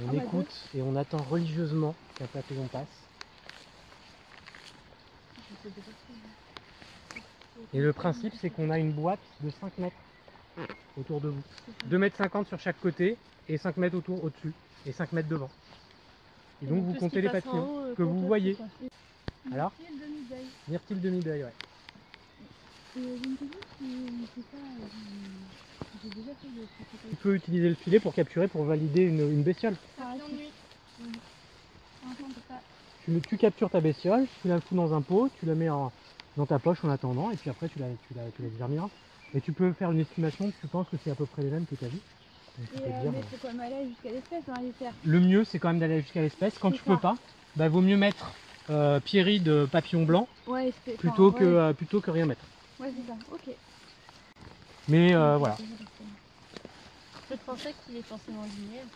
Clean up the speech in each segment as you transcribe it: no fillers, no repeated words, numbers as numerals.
On écoute et on attend religieusement qu'un papillon passe. Et le principe, c'est qu'on a une boîte de 5 mètres autour de vous. 2,50 m sur chaque côté et 5 mètres autour, au-dessus. Et 5 mètres devant. Et donc vous comptez les papillons que vous voyez. Alors, myrtille demi-deuil, ouais. Tu peux utiliser le filet pour capturer, pour valider une bestiole. Tu captures ta bestiole, tu la fous dans un pot, tu la mets dans ta poche en attendant, et puis après tu la détermineras. Et tu peux faire une estimation, tu penses que c'est à peu près les mêmes que tu as vu. Mais faut quand même aller jusqu'à l'espèce dans les terres. Le mieux, c'est quand même d'aller jusqu'à l'espèce. Quand tu peux pas, bah, vaut mieux mettre pierreries de papillon blanc plutôt que rien mettre. Ouais, c'est ça, ok. Mais voilà. Le transect, il est forcément linéaire.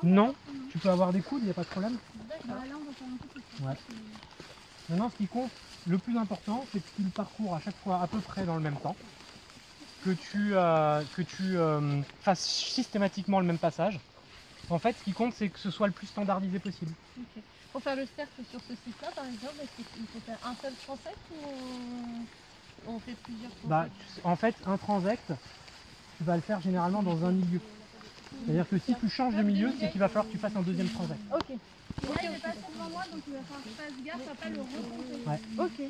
Non, tu peux avoir des coudes, il n'y a pas de problème. Bah, là, on va faire un peu plus. Ouais. Maintenant, ce qui compte, le plus important, c'est que tu le parcours à chaque fois à peu près dans le même temps. Que tu fasses systématiquement le même passage. En fait, ce qui compte, c'est que ce soit le plus standardisé possible. Okay. Pour faire le cercle sur ce site-là, par exemple, est-ce qu'il faut faire un seul transect ou on fait plusieurs transects? En fait, un transect, tu vas le faire généralement dans un milieu. C'est-à-dire que si tu changes de milieu, c'est qu'il va falloir que tu fasses un deuxième transect. Ok. Et là, il est passé devant moi, donc il va falloir que je fasse gaffe à pas le remonter. Ouais. Ok.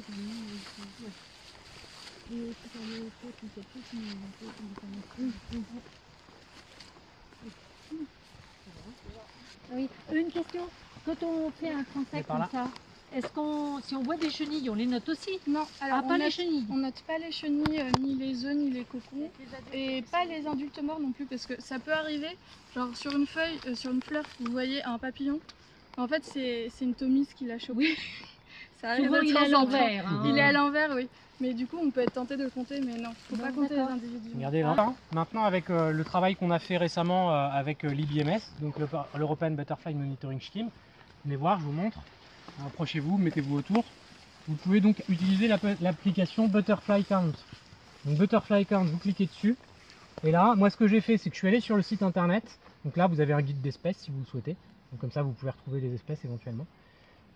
Oui, une question. Quand on fait un transect comme ça, est-ce qu'on, si on voit des chenilles, on les note aussi? Non, alors pas les chenilles. On note pas les chenilles, ni les œufs, ni les cocons, et pas les adultes morts non plus, parce que ça peut arriver, genre sur une feuille, sur une fleur, vous voyez un papillon. En fait, c'est une tomise qui l'a chopé. Souvent, il est à l'envers. Hein. Il est à l'envers, oui. Mais du coup, on peut être tenté de le compter, mais non, faut pas compter les individus. Regardez là. Maintenant, avec le travail qu'on a fait récemment avec l'IBMS, donc l'European Butterfly Monitoring Scheme, venez voir, je vous montre. Approchez-vous, mettez-vous autour. Vous pouvez donc utiliser l'application Butterfly Count. Donc Butterfly Count, vous cliquez dessus. Et là, moi ce que j'ai fait, c'est que je suis allé sur le site internet. Donc là, vous avez un guide d'espèces si vous le souhaitez. Donc comme ça, vous pouvez retrouver les espèces éventuellement.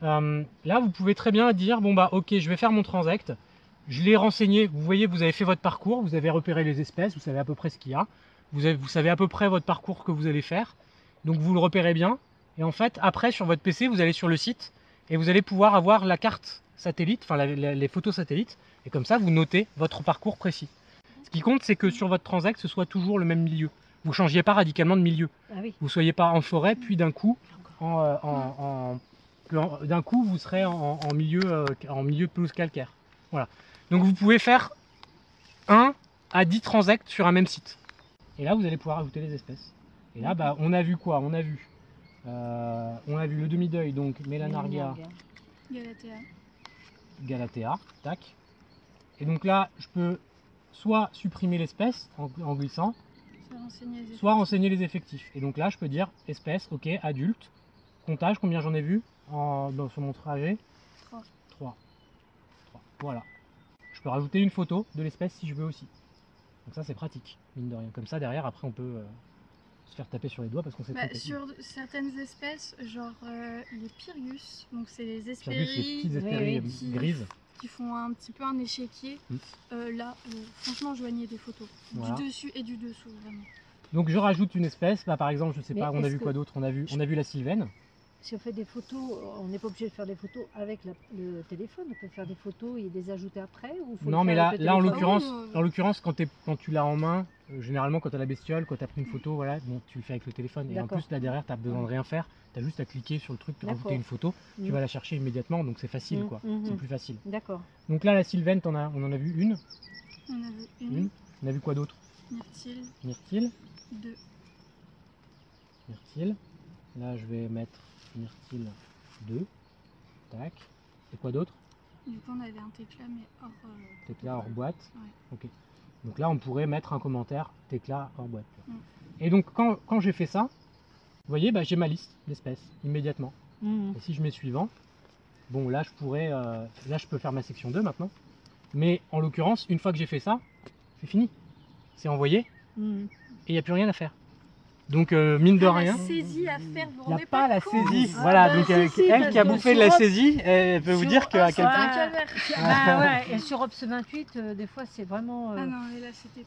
Là, vous pouvez très bien dire, bon bah ok, je vais faire mon transect. Je l'ai renseigné, vous voyez, vous avez fait votre parcours, vous avez repéré les espèces, vous savez à peu près ce qu'il y a. Vous savez à peu près votre parcours que vous allez faire. Donc vous le repérez bien. Et en fait, après, sur votre PC, vous allez sur le site et vous allez pouvoir avoir la carte satellite, enfin les photos satellites. Et comme ça, vous notez votre parcours précis. Ce qui compte, c'est que sur votre transect, ce soit toujours le même milieu. Vous ne changiez pas radicalement de milieu. Ah oui. Vous ne soyez pas en forêt, puis d'un coup, d'un coup, vous serez en milieu pelouse calcaire. Voilà. Donc vous pouvez faire 1 à 10 transects sur un même site. Et là, vous allez pouvoir ajouter les espèces. Et là, bah, on a vu quoi? On a vu le demi-deuil, donc Melanargia galatea, tac. Et donc là, je peux soit supprimer l'espèce en glissant, soit renseigner les effectifs. Et donc là, je peux dire espèce, ok, adulte, comptage, combien j'en ai vu sur mon trajet? 3. Voilà. Je peux rajouter une photo de l'espèce si je veux aussi. Donc ça, c'est pratique, mine de rien. Comme ça, derrière, après, on peut se faire taper sur les doigts parce qu'on sait trompé. Sur certaines espèces, genre les Pyrgus, donc c'est les Pyrgus, les petites Hespéries grises qui font un petit peu un échiquier. Là, franchement, joignez des photos du dessus et du dessous, vraiment. Donc je rajoute une espèce, bah, par exemple, je sais pas, on a vu quoi d'autre? On a vu la sylvaine. Si on fait des photos, on n'est pas obligé de faire des photos avec le téléphone, on peut faire des photos et les ajouter après ou faut non, mais là en l'occurrence, quand tu l'as en main, généralement quand tu as la bestiole, quand tu as pris une photo, voilà, bon, tu le fais avec le téléphone. Et en plus, là derrière, tu as besoin de rien faire, tu as juste à cliquer sur le truc, rajouter une photo, tu vas la chercher immédiatement, donc c'est facile, quoi. C'est plus facile. D'accord. Donc là, la sylvaine, on en a vu une. On a vu une. On a vu quoi d'autre? Myrtille. 2. Myrtille. Là, je vais mettre Myrtille 2. Tac. Et quoi d'autre? Du coup, on avait un Thécla, mais hors... Thécla hors boîte. Ouais. Ok. Donc là, on pourrait mettre un commentaire Thécla hors boîte. Et donc, quand j'ai fait ça, vous voyez, bah, j'ai ma liste d'espèces immédiatement. Et si je mets suivant, bon, là, je pourrais... là, je peux faire ma section 2 maintenant. Mais en l'occurrence, une fois que j'ai fait ça, c'est fini. C'est envoyé. Et il n'y a plus rien à faire. Donc mine de rien, La saisie à faire, vous il n'y a rendez pas la compte. saisie. Ah, Voilà, bah, donc si, si, elle parce qui a que bouffé de la sur- saisie, elle peut vous sur- dire qu'à Ah, quel ça point. va, calvaire. Bah ouais, et sur Ops 28, des fois c'est vraiment. Ah non, et là c'était